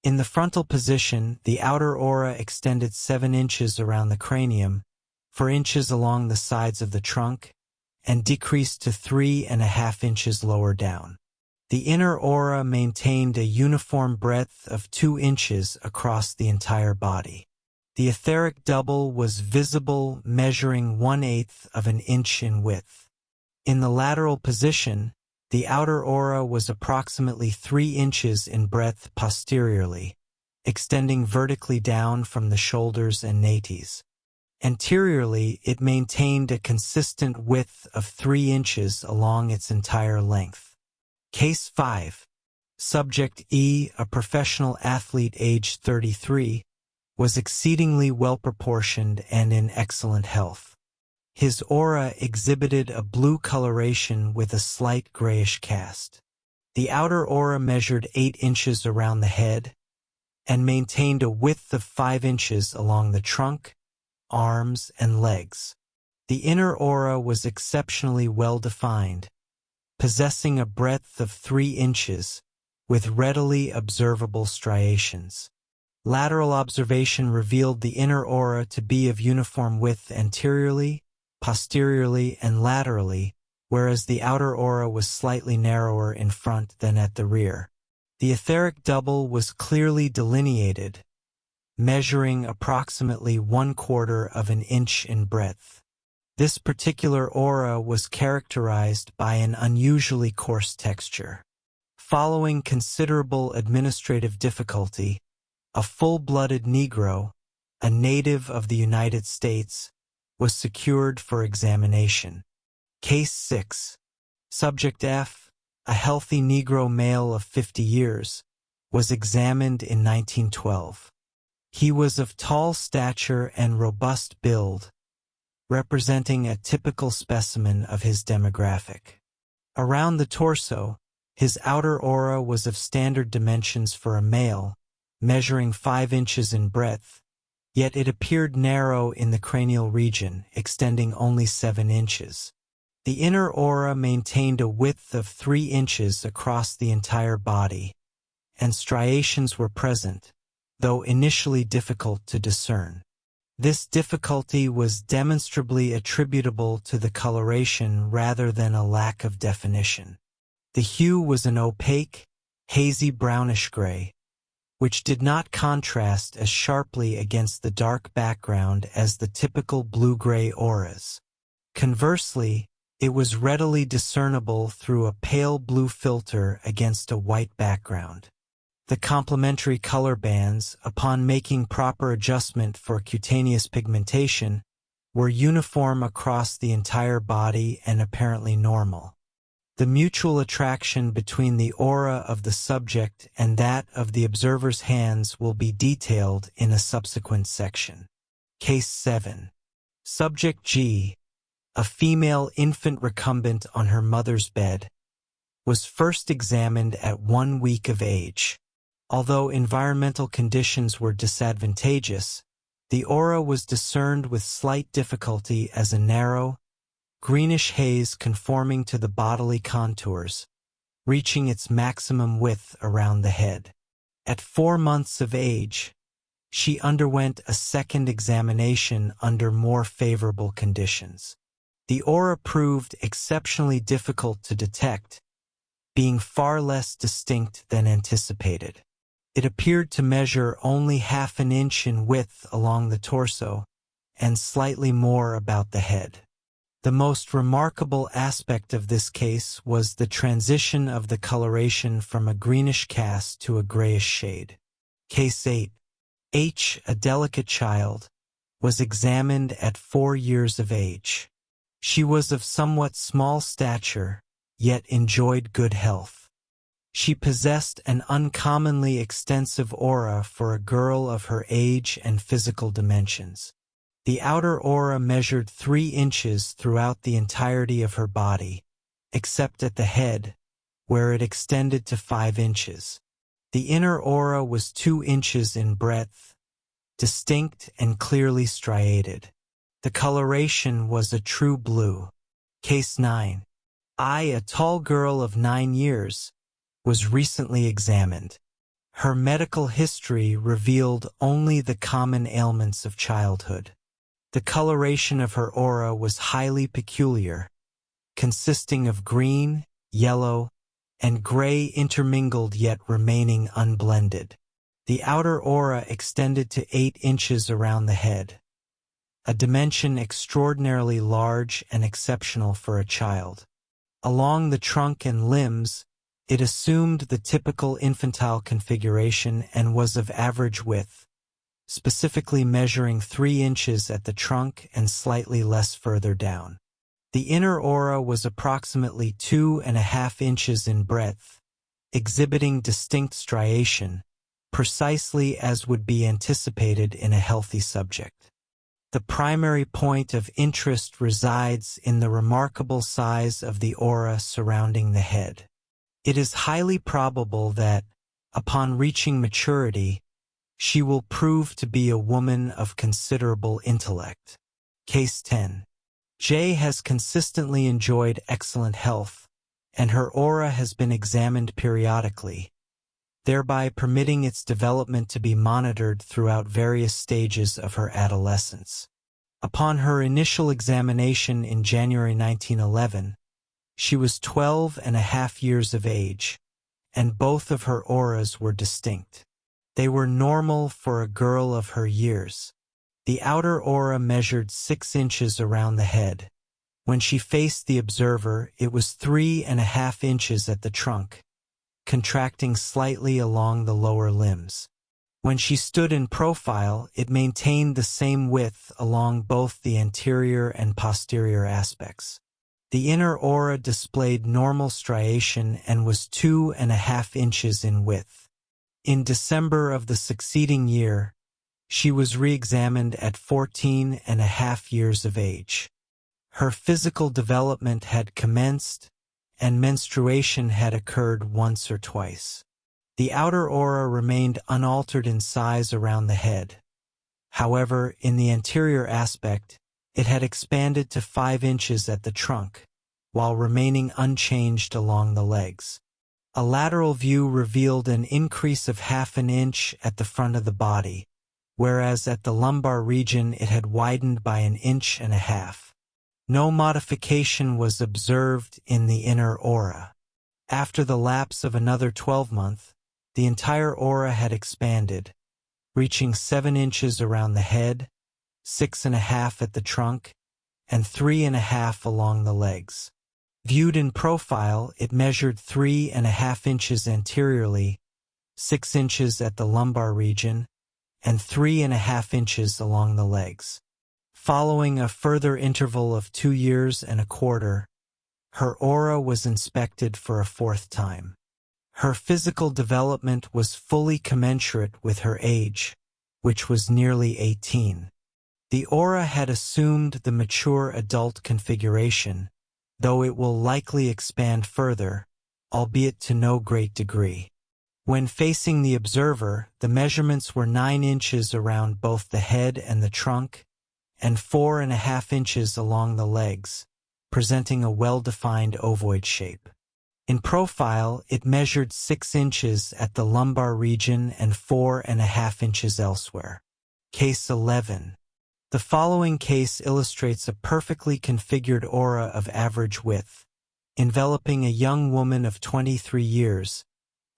In the frontal position, the outer aura extended 7 inches around the cranium, 4 inches along the sides of the trunk, and decreased to 3.5 inches lower down. The inner aura maintained a uniform breadth of 2 inches across the entire body. The etheric double was visible, measuring 1/8 of an inch in width. In the lateral position, the outer aura was approximately 3 inches in breadth posteriorly, extending vertically down from the shoulders and nates. Anteriorly, it maintained a consistent width of 3 inches along its entire length. Case 5. Subject E, a professional athlete aged 33, was exceedingly well-proportioned and in excellent health. His aura exhibited a blue coloration with a slight grayish cast. The outer aura measured 8 inches around the head and maintained a width of 5 inches along the trunk, arms, and legs. The inner aura was exceptionally well defined, possessing a breadth of 3 inches with readily observable striations. Lateral observation revealed the inner aura to be of uniform width anteriorly, posteriorly, and laterally, whereas the outer aura was slightly narrower in front than at the rear. The etheric double was clearly delineated, measuring approximately 1/4 of an inch in breadth. This particular aura was characterized by an unusually coarse texture. Following considerable administrative difficulty, a full-blooded Negro, a native of the United States, was secured for examination. Case 6. Subject F, a healthy Negro male of 50 years, was examined in 1912. He was of tall stature and robust build, representing a typical specimen of his demographic. Around the torso, his outer aura was of standard dimensions for a male, measuring 5 inches in breadth, yet it appeared narrow in the cranial region, extending only 7 inches. The inner aura maintained a width of 3 inches across the entire body, and striations were present, though initially difficult to discern. This difficulty was demonstrably attributable to the coloration rather than a lack of definition. The hue was an opaque, hazy brownish-gray, which did not contrast as sharply against the dark background as the typical blue-gray auras. Conversely, it was readily discernible through a pale blue filter against a white background. The complementary color bands, upon making proper adjustment for cutaneous pigmentation, were uniform across the entire body and apparently normal. The mutual attraction between the aura of the subject and that of the observer's hands will be detailed in a subsequent section. Case 7. Subject G, a female infant recumbent on her mother's bed, was first examined at 1 week of age. Although environmental conditions were disadvantageous, the aura was discerned with slight difficulty as a narrow, greenish haze conforming to the bodily contours, reaching its maximum width around the head. At 4 months of age, she underwent a second examination under more favorable conditions. The aura proved exceptionally difficult to detect, being far less distinct than anticipated. It appeared to measure only 1/2 inch in width along the torso and slightly more about the head. The most remarkable aspect of this case was the transition of the coloration from a greenish cast to a grayish shade. Case 8. H, a delicate child, was examined at 4 years of age. She was of somewhat small stature, yet enjoyed good health. She possessed an uncommonly extensive aura for a girl of her age and physical dimensions. The outer aura measured 3 inches throughout the entirety of her body, except at the head, where it extended to 5 inches. The inner aura was 2 inches in breadth, distinct and clearly striated. The coloration was a true blue. Case 9. I, a tall girl of 9 years, was recently examined. Her medical history revealed only the common ailments of childhood. The coloration of her aura was highly peculiar, consisting of green, yellow, and gray intermingled yet remaining unblended. The outer aura extended to 8 inches around the head, a dimension extraordinarily large and exceptional for a child. Along the trunk and limbs, it assumed the typical infantile configuration and was of average width, specifically measuring 3 inches at the trunk and slightly less further down. The inner aura was approximately 2.5 inches in breadth, exhibiting distinct striation, precisely as would be anticipated in a healthy subject. The primary point of interest resides in the remarkable size of the aura surrounding the head. It is highly probable that, upon reaching maturity, she will prove to be a woman of considerable intellect. Case 10. J has consistently enjoyed excellent health, and her aura has been examined periodically, thereby permitting its development to be monitored throughout various stages of her adolescence. Upon her initial examination in January 1911, she was 12.5 years of age, and both of her auras were distinct. They were normal for a girl of her years. The outer aura measured 6 inches around the head. When she faced the observer, it was 3.5 inches at the trunk, contracting slightly along the lower limbs. When she stood in profile, it maintained the same width along both the anterior and posterior aspects. The inner aura displayed normal striation and was 2.5 inches in width. In December of the succeeding year, she was re-examined at 14.5 years of age. Her physical development had commenced, and menstruation had occurred once or twice. The outer aura remained unaltered in size around the head. However, in the anterior aspect, it had expanded to 5 inches at the trunk, while remaining unchanged along the legs. A lateral view revealed an increase of 0.5 inch at the front of the body, whereas at the lumbar region it had widened by 1.5 inches. No modification was observed in the inner aura. After the lapse of another 12 months, the entire aura had expanded, reaching 7 inches around the head, 6.5 at the trunk, and 3.5 along the legs. Viewed in profile, it measured 3.5 inches anteriorly, 6 inches at the lumbar region, and 3.5 inches along the legs. Following a further interval of 2 years and a quarter, her aura was inspected for a 4th time. Her physical development was fully commensurate with her age, which was nearly 18. The aura had assumed the mature adult configuration, though it will likely expand further, albeit to no great degree. When facing the observer, the measurements were 9 inches around both the head and the trunk, and 4.5 inches along the legs, presenting a well-defined ovoid shape. In profile, it measured 6 inches at the lumbar region and 4.5 inches elsewhere. Case 11. The following case illustrates a perfectly configured aura of average width, enveloping a young woman of 23 years,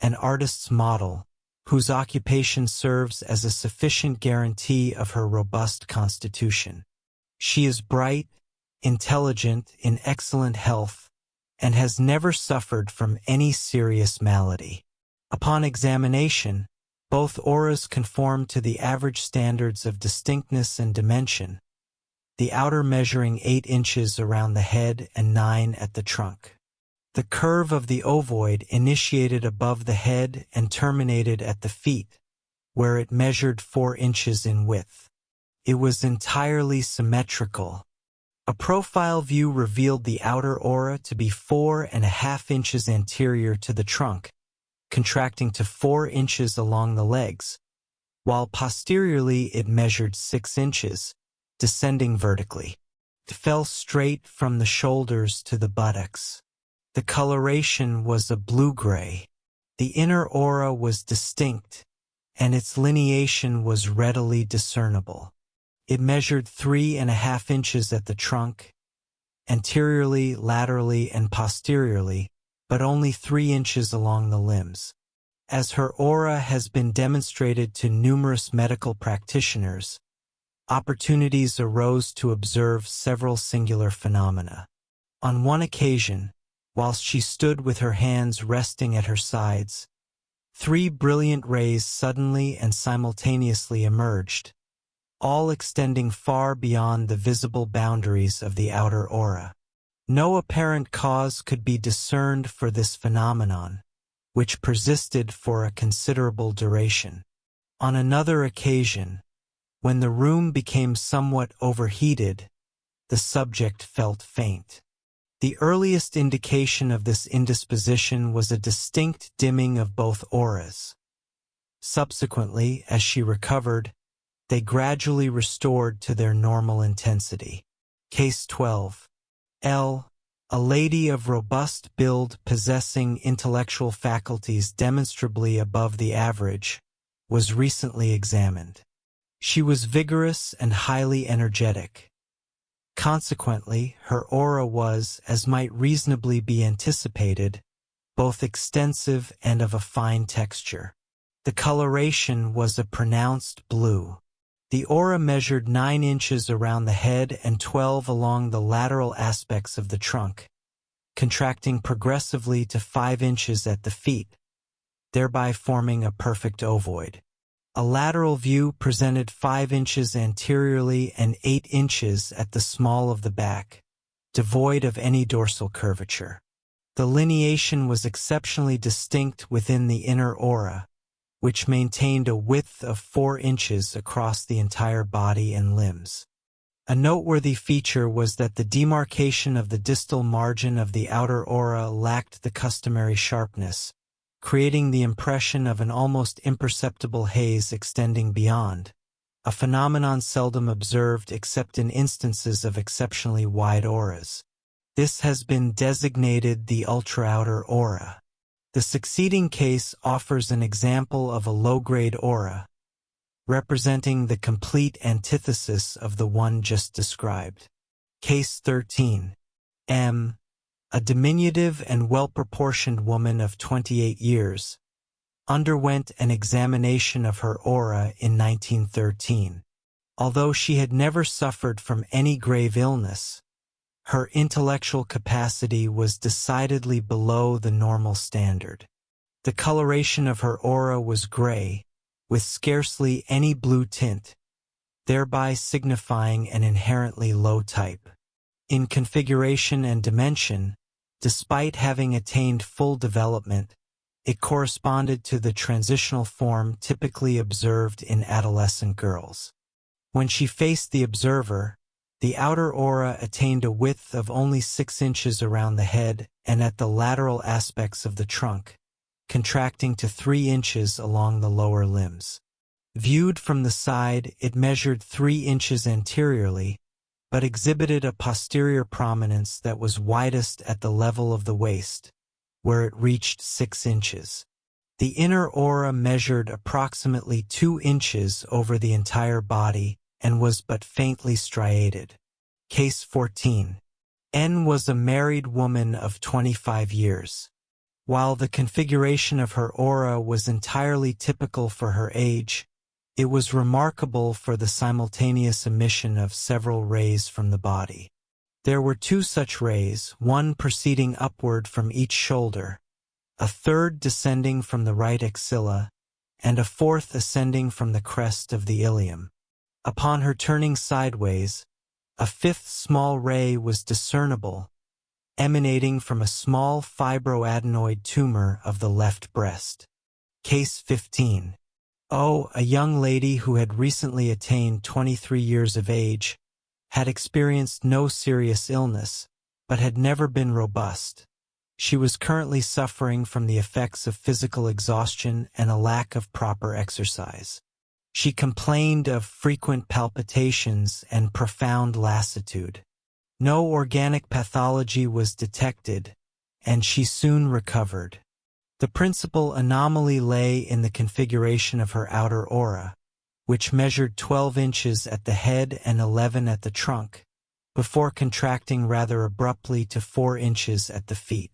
an artist's model, whose occupation serves as a sufficient guarantee of her robust constitution. She is bright, intelligent, in excellent health, and has never suffered from any serious malady. Upon examination, both auras conform to the average standards of distinctness and dimension, the outer measuring 8 inches around the head and 9 at the trunk. The curve of the ovoid initiated above the head and terminated at the feet, where it measured 4 inches in width. It was entirely symmetrical. A profile view revealed the outer aura to be 4.5 inches anterior to the trunk, contracting to 4 inches along the legs, while posteriorly it measured 6 inches, descending vertically. It fell straight from the shoulders to the buttocks. The coloration was a blue-gray. The inner aura was distinct, and its lineation was readily discernible. It measured 3.5 inches at the trunk, anteriorly, laterally, and posteriorly, but only 3 inches along the limbs. As her aura has been demonstrated to numerous medical practitioners, opportunities arose to observe several singular phenomena. On one occasion, whilst she stood with her hands resting at her sides, 3 brilliant rays suddenly and simultaneously emerged, all extending far beyond the visible boundaries of the outer aura. No apparent cause could be discerned for this phenomenon, which persisted for a considerable duration. On another occasion, When the room became somewhat overheated, the subject felt faint. The earliest indication of this indisposition was a distinct dimming of both auras. Subsequently, as she recovered, they gradually restored to their normal intensity. Case 12. L. A lady of robust build possessing intellectual faculties demonstrably above the average was recently examined. She was vigorous and highly energetic. Consequently, her aura was, as might reasonably be anticipated, both extensive and of a fine texture. The coloration was a pronounced blue. The aura measured 9 inches around the head and 12 along the lateral aspects of the trunk, contracting progressively to 5 inches at the feet, thereby forming a perfect ovoid. A lateral view presented 5 inches anteriorly and 8 inches at the small of the back, devoid of any dorsal curvature. The lineation was exceptionally distinct within the inner aura, which maintained a width of 4 inches across the entire body and limbs. A noteworthy feature was that the demarcation of the distal margin of the outer aura lacked the customary sharpness, creating the impression of an almost imperceptible haze extending beyond, a phenomenon seldom observed except in instances of exceptionally wide auras. This has been designated the ultra-outer aura. The succeeding case offers an example of a low-grade aura, representing the complete antithesis of the one just described. Case 13. M. A diminutive and well-proportioned woman of 28 years underwent an examination of her aura in 1913. Although she had never suffered from any grave illness, her intellectual capacity was decidedly below the normal standard. The coloration of her aura was gray, with scarcely any blue tint, thereby signifying an inherently low type. In configuration and dimension, despite having attained full development, it corresponded to the transitional form typically observed in adolescent girls. When she faced the observer, the outer aura attained a width of only 6 inches around the head and at the lateral aspects of the trunk, contracting to 3 inches along the lower limbs. Viewed from the side, it measured 3 inches anteriorly, but exhibited a posterior prominence that was widest at the level of the waist, where it reached 6 inches. The inner aura measured approximately 2 inches over the entire body and was but faintly striated. Case 14. N was a married woman of 25 years. While the configuration of her aura was entirely typical for her age, it was remarkable for the simultaneous emission of several rays from the body. There were 2 such rays, one proceeding upward from each shoulder, a third descending from the right axilla, and a fourth ascending from the crest of the ilium. Upon her turning sideways, a 5th small ray was discernible, emanating from a small fibroadenoid tumor of the left breast. Case 15. O. A young lady who had recently attained 23 years of age, had experienced no serious illness, but had never been robust. She was currently suffering from the effects of physical exhaustion and a lack of proper exercise. She complained of frequent palpitations and profound lassitude. No organic pathology was detected, and she soon recovered. The principal anomaly lay in the configuration of her outer aura, which measured 12 inches at the head and 11 at the trunk, before contracting rather abruptly to 4 inches at the feet.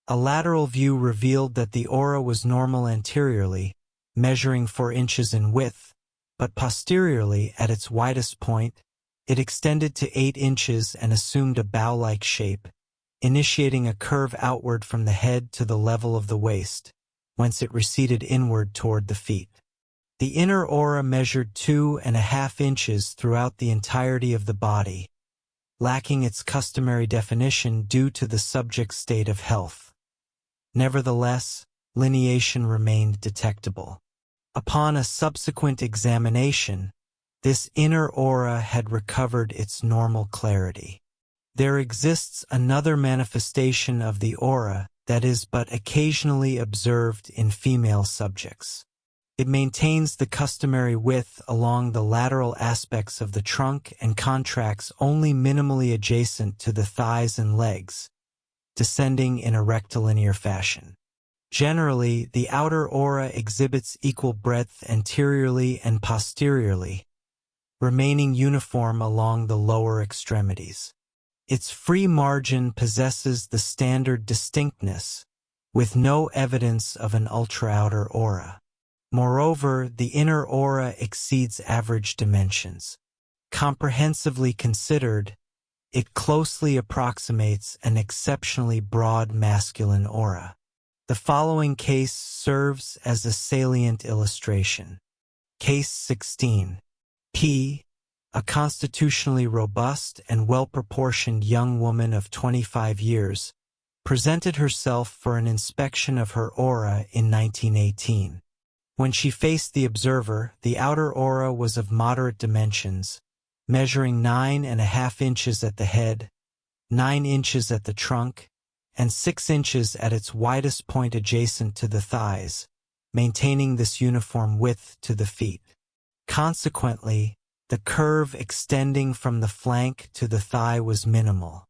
A lateral view revealed that the aura was normal anteriorly, measuring 4 inches in width, but posteriorly, at its widest point, it extended to 8 inches and assumed a bow-like shape, initiating a curve outward from the head to the level of the waist, whence it receded inward toward the feet. The inner aura measured 2.5 inches throughout the entirety of the body, lacking its customary definition due to the subject's state of health. Nevertheless, lineation remained detectable. Upon a subsequent examination, This inner aura had recovered its normal clarity. There exists another manifestation of the aura that is but occasionally observed in female subjects. It maintains the customary width along the lateral aspects of the trunk and contracts only minimally adjacent to the thighs and legs, descending in a rectilinear fashion. Generally, the outer aura exhibits equal breadth anteriorly and posteriorly, remaining uniform along the lower extremities. Its free margin possesses the standard distinctness, with no evidence of an ultra-outer aura. Moreover, the inner aura exceeds average dimensions. Comprehensively considered, it closely approximates an exceptionally broad masculine aura. The following case serves as a salient illustration. Case 16. P. A constitutionally robust and well-proportioned young woman of 25 years, presented herself for an inspection of her aura in 1918. When she faced the observer, the outer aura was of moderate dimensions, measuring 9.5 inches at the head, 9 inches at the trunk, and 6 inches at its widest point adjacent to the thighs, maintaining this uniform width to the feet. Consequently, the curve extending from the flank to the thigh was minimal.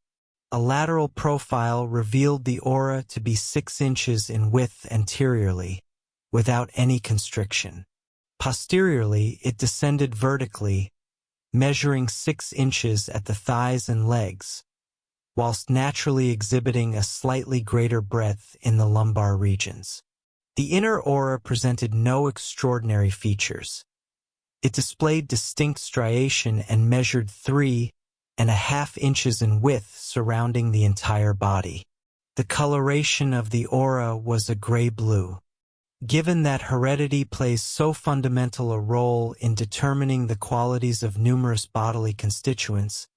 A lateral profile revealed the aura to be 6 inches in width anteriorly, without any constriction. Posteriorly, it descended vertically, measuring 6 inches at the thighs and legs, whilst naturally exhibiting a slightly greater breadth in the lumbar regions. The inner aura presented no extraordinary features. It displayed distinct striation and measured 3.5 inches in width surrounding the entire body. The coloration of the aura was a gray-blue. Given that heredity plays so fundamental a role in determining the qualities of numerous bodily constituents,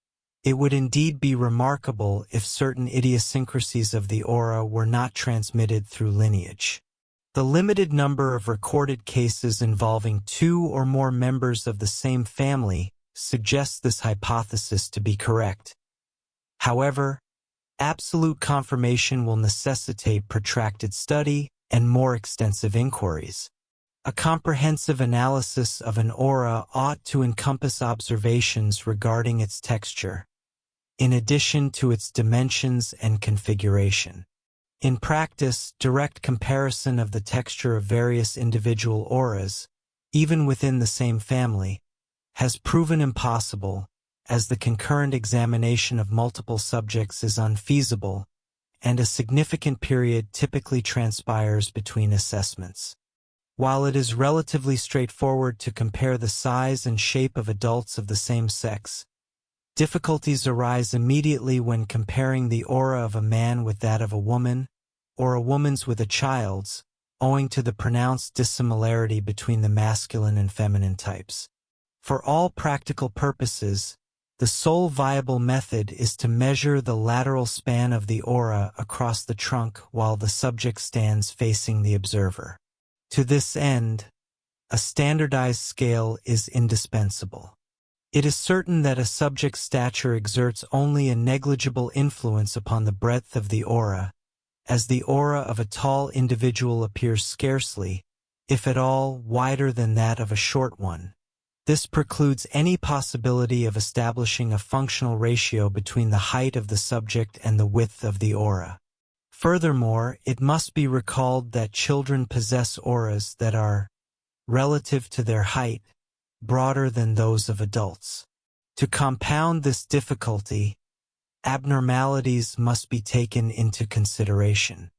it would indeed be remarkable if certain idiosyncrasies of the aura were not transmitted through lineage. The limited number of recorded cases involving 2 or more members of the same family suggests this hypothesis to be correct. However, absolute confirmation will necessitate protracted study and more extensive inquiries. A comprehensive analysis of an aura ought to encompass observations regarding its texture, in addition to its dimensions and configuration. In practice, direct comparison of the texture of various individual auras, even within the same family, has proven impossible, as the concurrent examination of multiple subjects is unfeasible, and a significant period typically transpires between assessments. While it is relatively straightforward to compare the size and shape of adults of the same sex, difficulties arise immediately when comparing the aura of a man with that of a woman, or a woman's with a child's, owing to the pronounced dissimilarity between the masculine and feminine types. For all practical purposes, the sole viable method is to measure the lateral span of the aura across the trunk while the subject stands facing the observer. To this end, a standardized scale is indispensable. It is certain that a subject's stature exerts only a negligible influence upon the breadth of the aura, as the aura of a tall individual appears scarcely, if at all, wider than that of a short one. This precludes any possibility of establishing a functional ratio between the height of the subject and the width of the aura. Furthermore, it must be recalled that children possess auras that are, relative to their height, broader than those of adults. To compound this difficulty, abnormalities must be taken into consideration.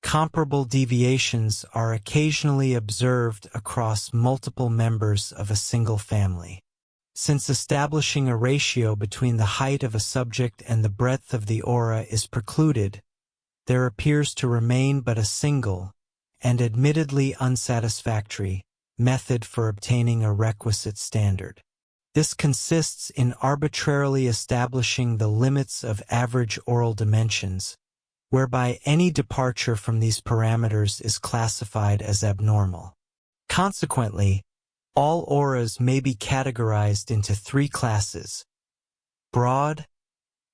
Comparable deviations are occasionally observed across multiple members of a single family. Since establishing a ratio between the height of a subject and the breadth of the aura is precluded, there appears to remain but a single, and admittedly unsatisfactory, method for obtaining a requisite standard. This consists in arbitrarily establishing the limits of average oral dimensions, whereby any departure from these parameters is classified as abnormal. Consequently, All auras may be categorized into 3 classes: broad,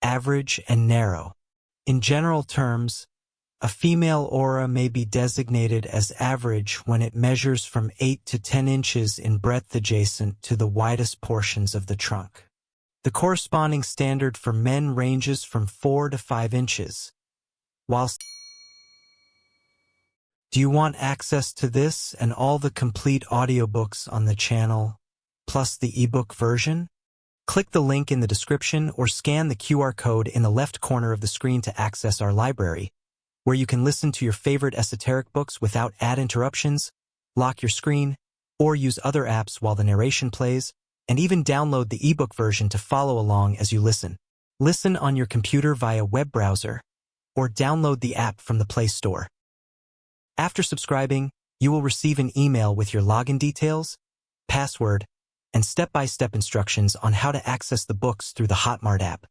average, and narrow. In general terms, a female aura may be designated as average when it measures from 8 to 10 inches in breadth adjacent to the widest portions of the trunk. The corresponding standard for men ranges from 4 to 5 inches. Whilst Do you want access to this and all the complete audiobooks on the channel, plus the ebook version? Click the link in the description or scan the QR code in the left corner of the screen to access our library, where you can listen to your favorite esoteric books without ad interruptions, lock your screen, or use other apps while the narration plays, and even download the ebook version to follow along as you listen. Listen on your computer via web browser, or download the app from the Play Store. After subscribing, you will receive an email with your login details, password, and step-by-step instructions on how to access the books through the Hotmart app.